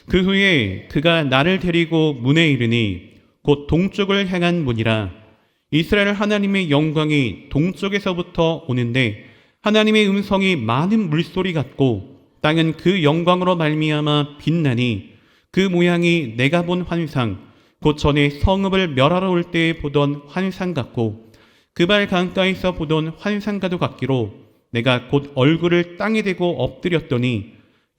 그 후에 그가 나를 데리고 문에 이르니 곧 동쪽을 향한 문이라. 이스라엘 하나님의 영광이 동쪽에서부터 오는데 하나님의 음성이 많은 물소리 같고 땅은 그 영광으로 말미암아 빛나니 그 모양이 내가 본 환상 곧 전에 성읍을 멸하러 올 때에 보던 환상 같고 그 발 강가에서 보던 환상과도 같기로 내가 곧 얼굴을 땅에 대고 엎드렸더니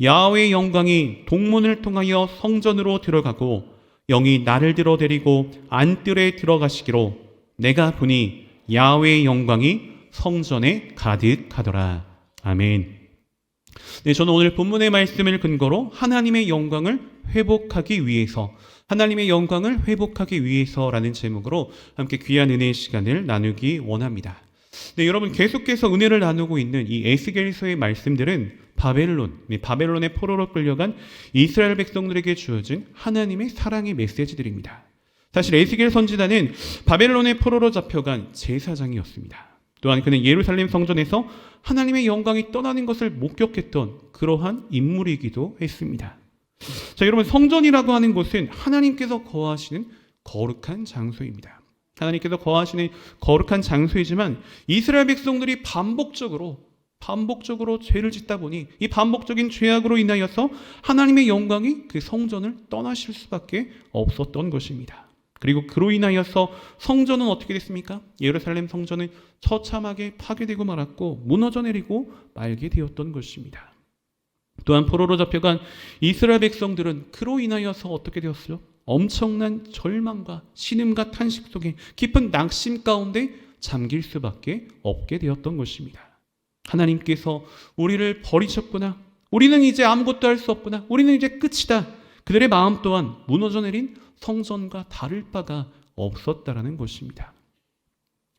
야훼의 영광이 동문을 통하여 성전으로 들어가고 영이 나를 들어 데리고 안뜰에 들어가시기로 내가 보니 야훼의 영광이 성전에 가득하더라. 아멘. 네, 저는 오늘 본문의 말씀을 근거로 하나님의 영광을 회복하기 위해서, 하나님의 영광을 회복하기 위해서라는 제목으로 함께 귀한 은혜의 시간을 나누기 원합니다. 네, 여러분 계속해서 은혜를 나누고 있는 이 에스겔서의 말씀들은 바벨론의 포로로 끌려간 이스라엘 백성들에게 주어진 하나님의 사랑의 메시지들입니다. 사실 에스겔 선지자는 바벨론의 포로로 잡혀간 제사장이었습니다. 또한 그는 예루살렘 성전에서 하나님의 영광이 떠나는 것을 목격했던 그러한 인물이기도 했습니다. 자, 여러분, 성전이라고 하는 곳은 하나님께서 거하시는 거룩한 장소입니다. 하나님께서 거하시는 거룩한 장소이지만 이스라엘 백성들이 반복적으로 죄를 짓다 보니 이 반복적인 죄악으로 인하여서 하나님의 영광이 그 성전을 떠나실 수밖에 없었던 것입니다. 그리고 그로 인하여서 성전은 어떻게 됐습니까? 예루살렘 성전은 처참하게 파괴되고 말았고 무너져 내리고 말게 되었던 것입니다. 또한 포로로 잡혀간 이스라엘 백성들은 그로 인하여서 어떻게 되었어요? 엄청난 절망과 신음과 탄식 속에 깊은 낙심 가운데 잠길 수밖에 없게 되었던 것입니다. 하나님께서 우리를 버리셨구나. 우리는 이제 아무것도 할 수 없구나. 우리는 이제 끝이다. 그들의 마음 또한 무너져 내린 성전과 다를 바가 없었다라는 것입니다.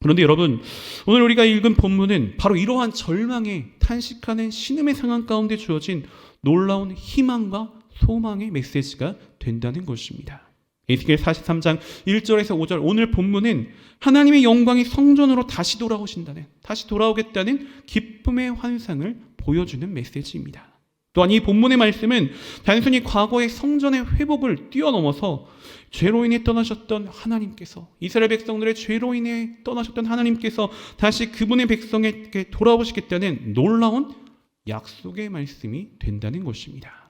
그런데 여러분, 오늘 우리가 읽은 본문은 바로 이러한 절망에 탄식하는 신음의 상황 가운데 주어진 놀라운 희망과 소망의 메시지가 된다는 것입니다. 에스겔 43장 1절에서 5절, 오늘 본문은 하나님의 영광이 성전으로 다시 돌아오겠다는 기쁨의 환상을 보여주는 메시지입니다. 또한 이 본문의 말씀은 단순히 과거의 성전의 회복을 뛰어넘어서 죄로 인해 떠나셨던 하나님께서, 이스라엘 백성들의 죄로 인해 떠나셨던 하나님께서 다시 그분의 백성에게 돌아오시겠다는 놀라운 약속의 말씀이 된다는 것입니다.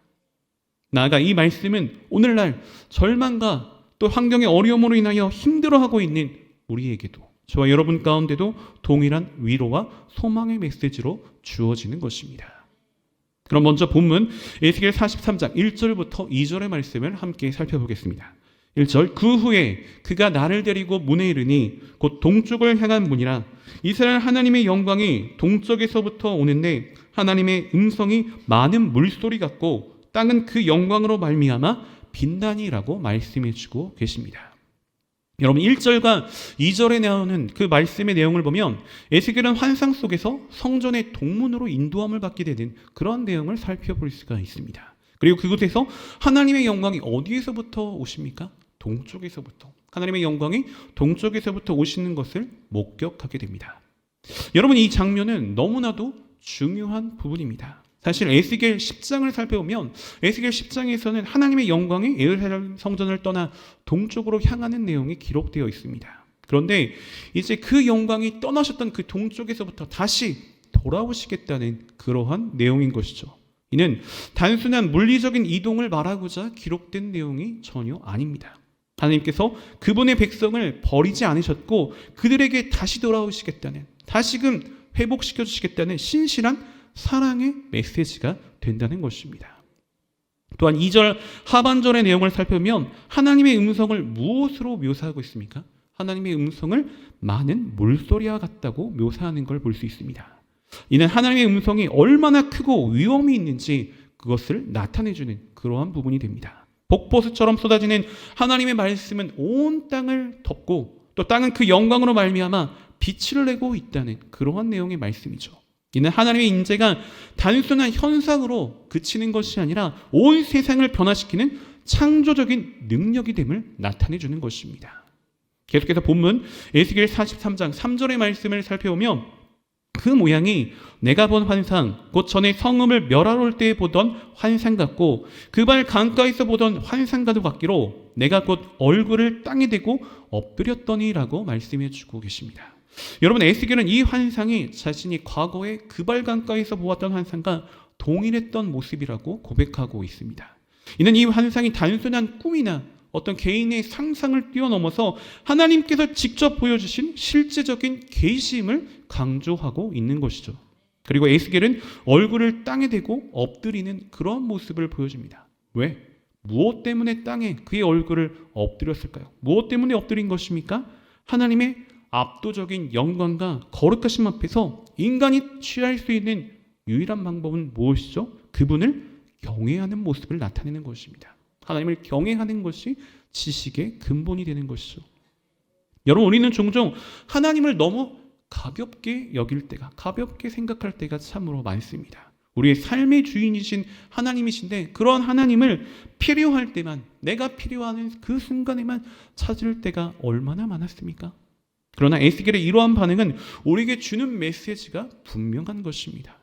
나아가 이 말씀은 오늘날 절망과 또 환경의 어려움으로 인하여 힘들어하고 있는 우리에게도, 저와 여러분 가운데도 동일한 위로와 소망의 메시지로 주어지는 것입니다. 그럼 먼저 본문 에스겔 43장 1절부터 2절의 말씀을 함께 살펴보겠습니다. 1절, 그 후에 그가 나를 데리고 문에 이르니 곧 동쪽을 향한 문이라. 이스라엘 하나님의 영광이 동쪽에서부터 오는데 하나님의 음성이 많은 물소리 같고 땅은 그 영광으로 말미암아 빛나니라고 말씀해주고 계십니다. 여러분, 1절과 2절에 나오는 그 말씀의 내용을 보면 에스겔은 환상 속에서 성전의 동문으로 인도함을 받게 되는 그런 내용을 살펴볼 수가 있습니다. 그리고 그곳에서 하나님의 영광이 어디에서부터 오십니까? 동쪽에서부터. 하나님의 영광이 동쪽에서부터 오시는 것을 목격하게 됩니다. 여러분, 이 장면은 너무나도 중요한 부분입니다. 사실 에스겔 10장을 살펴보면 에스겔 10장에서는 하나님의 영광이 예루살렘 성전을 떠나 동쪽으로 향하는 내용이 기록되어 있습니다. 그런데 이제 그 영광이 떠나셨던 그 동쪽에서부터 다시 돌아오시겠다는 그러한 내용인 것이죠. 이는 단순한 물리적인 이동을 말하고자 기록된 내용이 전혀 아닙니다. 하나님께서 그분의 백성을 버리지 않으셨고 그들에게 다시 돌아오시겠다는, 다시금 회복시켜 주시겠다는 신실한 사랑의 메시지가 된다는 것입니다. 또한 2절 하반절의 내용을 살펴보면 하나님의 음성을 무엇으로 묘사하고 있습니까? 하나님의 음성을 많은 물소리와 같다고 묘사하는 걸 볼 수 있습니다. 이는 하나님의 음성이 얼마나 크고 위험이 있는지 그것을 나타내주는 그러한 부분이 됩니다. 폭포수처럼 쏟아지는 하나님의 말씀은 온 땅을 덮고 또 땅은 그 영광으로 말미암아 빛을 내고 있다는 그러한 내용의 말씀이죠. 이는 하나님의 인재가 단순한 현상으로 그치는 것이 아니라 온 세상을 변화시키는 창조적인 능력이 됨을 나타내 주는 것입니다. 계속해서 본문 에스겔 43장 3절의 말씀을 살펴보면 그 모양이 내가 본 환상, 곧 전에 성읍을 멸하러 때 보던 환상 같고 그 발 강가에서 보던 환상과도 같기로 내가 곧 얼굴을 땅에 대고 엎드렸더니라고 말씀해 주고 계십니다. 여러분, 에스겔은 이 환상이 자신이 과거에 그 발 강가에서 보았던 환상과 동일했던 모습이라고 고백하고 있습니다. 이는 이 환상이 단순한 꿈이나 어떤 개인의 상상을 뛰어넘어서 하나님께서 직접 보여주신 실제적인 계시임을 강조하고 있는 것이죠. 그리고 에스겔은 얼굴을 땅에 대고 엎드리는 그런 모습을 보여줍니다. 왜? 무엇 때문에 땅에 그의 얼굴을 엎드렸을까요? 무엇 때문에 엎드린 것입니까? 하나님의 압도적인 영광과 거룩하심 앞에서 인간이 취할 수 있는 유일한 방법은 무엇이죠? 그분을 경외하는 모습을 나타내는 것입니다. 하나님을 경외하는 것이 지식의 근본이 되는 것이죠. 여러분, 우리는 종종 하나님을 너무 가볍게 여길 때가, 가볍게 생각할 때가 참으로 많습니다. 우리의 삶의 주인이신 하나님이신데 그런 하나님을 필요할 때만, 내가 필요한 그 순간에만 찾을 때가 얼마나 많았습니까? 그러나 에스겔의 이러한 반응은 우리에게 주는 메시지가 분명한 것입니다.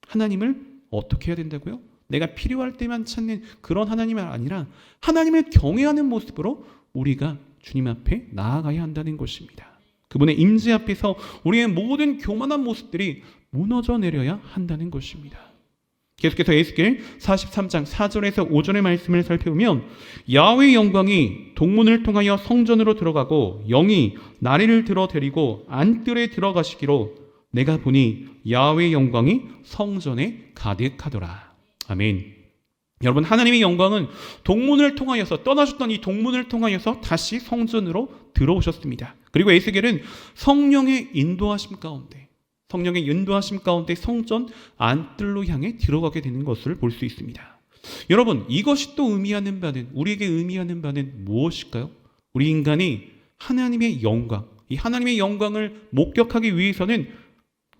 하나님을 어떻게 해야 된다고요? 내가 필요할 때만 찾는 그런 하나님이 아니라 하나님을 경외하는 모습으로 우리가 주님 앞에 나아가야 한다는 것입니다. 그분의 임재 앞에서 우리의 모든 교만한 모습들이 무너져 내려야 한다는 것입니다. 계속해서 에스겔 43장 4절에서 5절의 말씀을 살펴보면 야훼의 영광이 동문을 통하여 성전으로 들어가고 영이 나리를 들어 데리고 안뜰에 들어가시기로 내가 보니 야훼의 영광이 성전에 가득하더라. 아멘. 여러분, 하나님의 영광은 동문을 통하여서, 떠나셨던 이 동문을 통하여서 다시 성전으로 들어오셨습니다. 그리고 에스겔은 성령의 인도하심 가운데 성전 안뜰로 향해 들어가게 되는 것을 볼 수 있습니다. 여러분, 이것이 또 우리에게 의미하는 바는 무엇일까요? 우리 인간이 하나님의 영광, 이 하나님의 영광을 목격하기 위해서는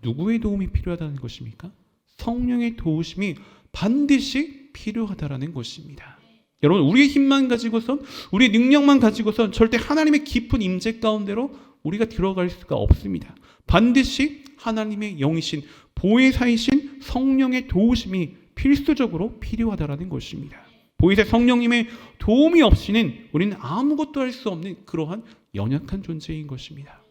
누구의 도움이 필요하다는 것입니까? 성령의 도우심이 반드시 필요하다라는 것입니다. 여러분, 우리의 힘만 가지고선, 우리의 능력만 가지고선 절대 하나님의 깊은 임재 가운데로 우리가 들어갈 수가 없습니다. 반드시 하나님의 영이신, 보혜사이신 성령의 도우심이 필수적으로 필요하다라는 것입니다. 보혜사 성령님의 도움이 없이는 우리는 아무것도 할 수 없는 그러한 연약한 존재인 것입니다.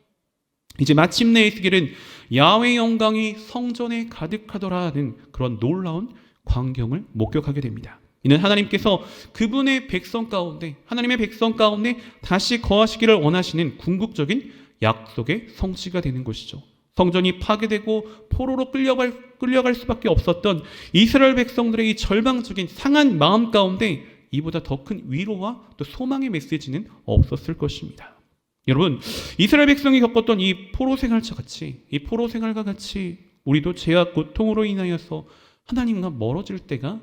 이제 마침내 에스겔은 야훼의 영광이 성전에 가득하더라는 그런 놀라운 광경을 목격하게 됩니다. 이는 하나님께서 그분의 백성 가운데, 하나님의 백성 가운데 다시 거하시기를 원하시는 궁극적인 약속의 성취가 되는 것이죠. 성전이 파괴되고 포로로 끌려갈 수밖에 없었던 이스라엘 백성들의 이 절망적인 상한 마음 가운데 이보다 더 큰 위로와 또 소망의 메시지는 없었을 것입니다. 여러분, 이스라엘 백성이 겪었던 이 포로 생활과 같이 우리도 죄와 고통으로 인하여서 하나님과 멀어질 때가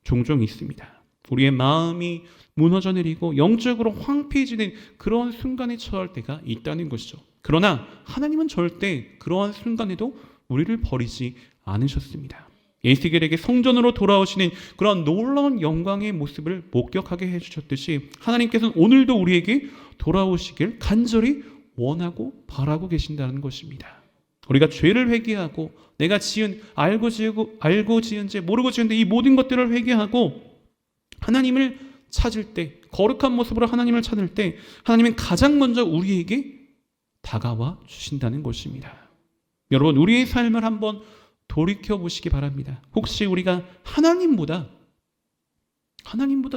종종 있습니다. 우리의 마음이 무너져 내리고 영적으로 황폐해지는 그런 순간에 처할 때가 있다는 것이죠. 그러나 하나님은 절대 그러한 순간에도 우리를 버리지 않으셨습니다. 에스겔에게 성전으로 돌아오시는 그런 놀라운 영광의 모습을 목격하게 해주셨듯이 하나님께서는 오늘도 우리에게 돌아오시길 간절히 원하고 바라고 계신다는 것입니다. 우리가 죄를 회개하고 내가 알고 지은 죄, 모르고 지은 죄, 이 모든 것들을 회개하고 하나님을 찾을 때, 거룩한 모습으로 하나님을 찾을 때 하나님은 가장 먼저 우리에게 다가와 주신다는 것입니다. 여러분, 우리의 삶을 한번 돌이켜 보시기 바랍니다. 혹시 우리가 하나님보다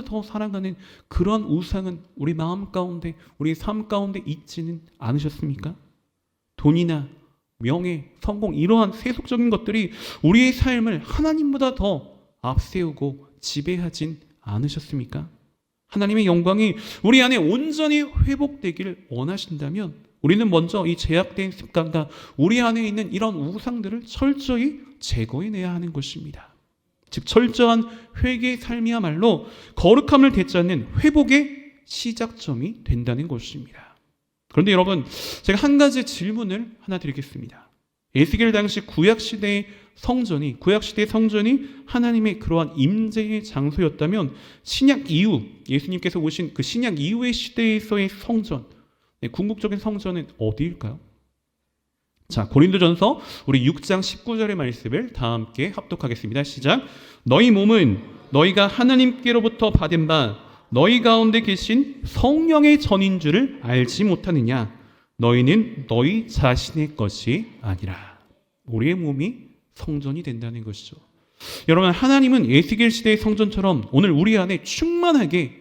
더 사랑하는 그런 우상은 우리 마음 가운데, 우리 삶 가운데 있지는 않으셨습니까? 돈이나 명예, 성공, 이러한 세속적인 것들이 우리의 삶을 하나님보다 더 앞세우고 지배하진 않으셨습니까? 하나님의 영광이 우리 안에 온전히 회복되길 원하신다면 우리는 먼저 이 제약된 습관과 우리 안에 있는 이런 우상들을 철저히 제거해내야 하는 것입니다. 즉, 철저한 회개의 삶이야말로 거룩함을 되찾는 회복의 시작점이 된다는 것입니다. 그런데 여러분, 제가 한 가지 질문을 하나 드리겠습니다. 에스겔 당시 구약시대의 성전이 하나님의 그러한 임재의 장소였다면 신약 이후, 예수님께서 오신 그 신약 이후의 시대에서의 성전, 궁극적인 성전은 어디일까요? 자, 고린도전서 우리 6장 19절의 말씀을 다 함께 합독하겠습니다. 시작. 너희 몸은 너희가 하나님께로부터 받은 바 너희 가운데 계신 성령의 전인 줄을 알지 못하느냐? 너희는 너희 자신의 것이 아니라. 우리의 몸이 성전이 된다는 것이죠. 여러분, 하나님은 에스겔 시대의 성전처럼 오늘 우리 안에 충만하게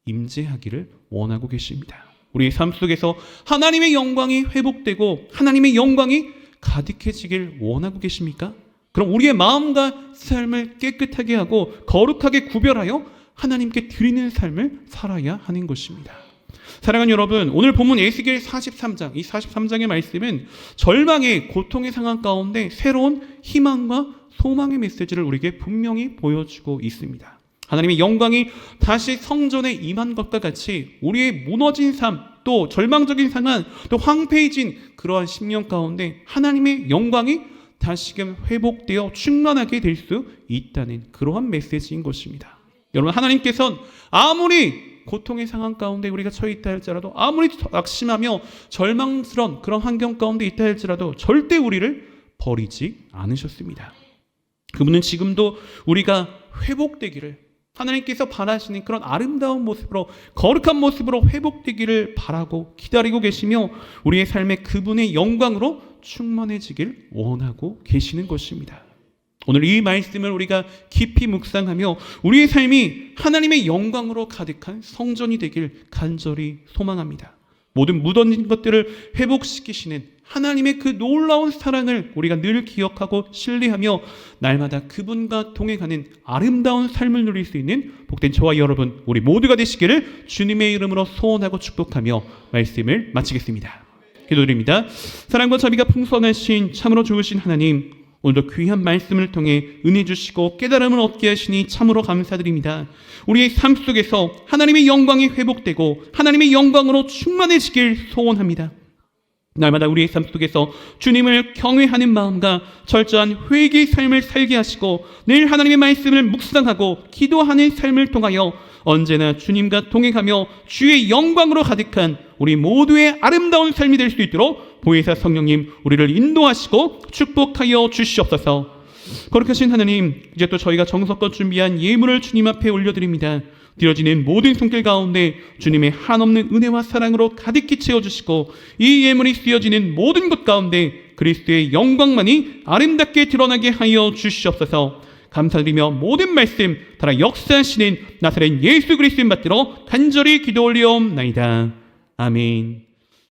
임재하기를 원하고 계십니다. 우리의 삶 속에서 하나님의 영광이 회복되고 하나님의 영광이 가득해지길 원하고 계십니까? 그럼 우리의 마음과 삶을 깨끗하게 하고 거룩하게 구별하여 하나님께 드리는 삶을 살아야 하는 것입니다. 사랑하는 여러분, 오늘 본문 에스겔 43장, 이 43장의 말씀은 절망의 고통의 상황 가운데 새로운 희망과 소망의 메시지를 우리에게 분명히 보여주고 있습니다. 하나님의 영광이 다시 성전에 임한 것과 같이 우리의 무너진 삶, 또 절망적인 상황, 또 황폐해진 그러한 심령 가운데 하나님의 영광이 다시금 회복되어 충만하게 될 수 있다는 그러한 메시지인 것입니다. 여러분, 하나님께서는 아무리 고통의 상황 가운데 우리가 처해 있다 할지라도, 아무리 낙심하며 절망스러운 그런 환경 가운데 있다 할지라도 절대 우리를 버리지 않으셨습니다. 그분은 지금도 우리가 회복되기를, 하나님께서 바라시는 그런 아름다운 모습으로, 거룩한 모습으로 회복되기를 바라고 기다리고 계시며 우리의 삶에 그분의 영광으로 충만해지길 원하고 계시는 것입니다. 오늘 이 말씀을 우리가 깊이 묵상하며 우리의 삶이 하나님의 영광으로 가득한 성전이 되길 간절히 소망합니다. 모든 묻어진 것들을 회복시키시는 하나님의 그 놀라운 사랑을 우리가 늘 기억하고 신뢰하며 날마다 그분과 동행하는 아름다운 삶을 누릴 수 있는 복된 저와 여러분, 우리 모두가 되시기를 주님의 이름으로 소원하고 축복하며 말씀을 마치겠습니다. 기도드립니다. 사랑과 자비가 풍성하신 참으로 좋으신 하나님, 오늘도 귀한 말씀을 통해 은혜 주시고 깨달음을 얻게 하시니 참으로 감사드립니다. 우리의 삶 속에서 하나님의 영광이 회복되고 하나님의 영광으로 충만해지길 소원합니다. 날마다 우리의 삶 속에서 주님을 경외하는 마음과 철저한 회개의 삶을 살게 하시고 늘 하나님의 말씀을 묵상하고 기도하는 삶을 통하여 언제나 주님과 동행하며 주의 영광으로 가득한 우리 모두의 아름다운 삶이 될 수 있도록 보혜사 성령님 우리를 인도하시고 축복하여 주시옵소서. 거룩하신 하나님, 이제 또 저희가 정성껏 준비한 예물을 주님 앞에 올려드립니다. 드려지는 모든 손길 가운데 주님의 한없는 은혜와 사랑으로 가득히 채워주시고 이 예물이 쓰여지는 모든 것 가운데 그리스도의 영광만이 아름답게 드러나게 하여 주시옵소서. 감사드리며 모든 말씀 따라 역사하시는 나사렛 예수 그리스도인 받들어 간절히 기도 올리옵나이다. 아멘.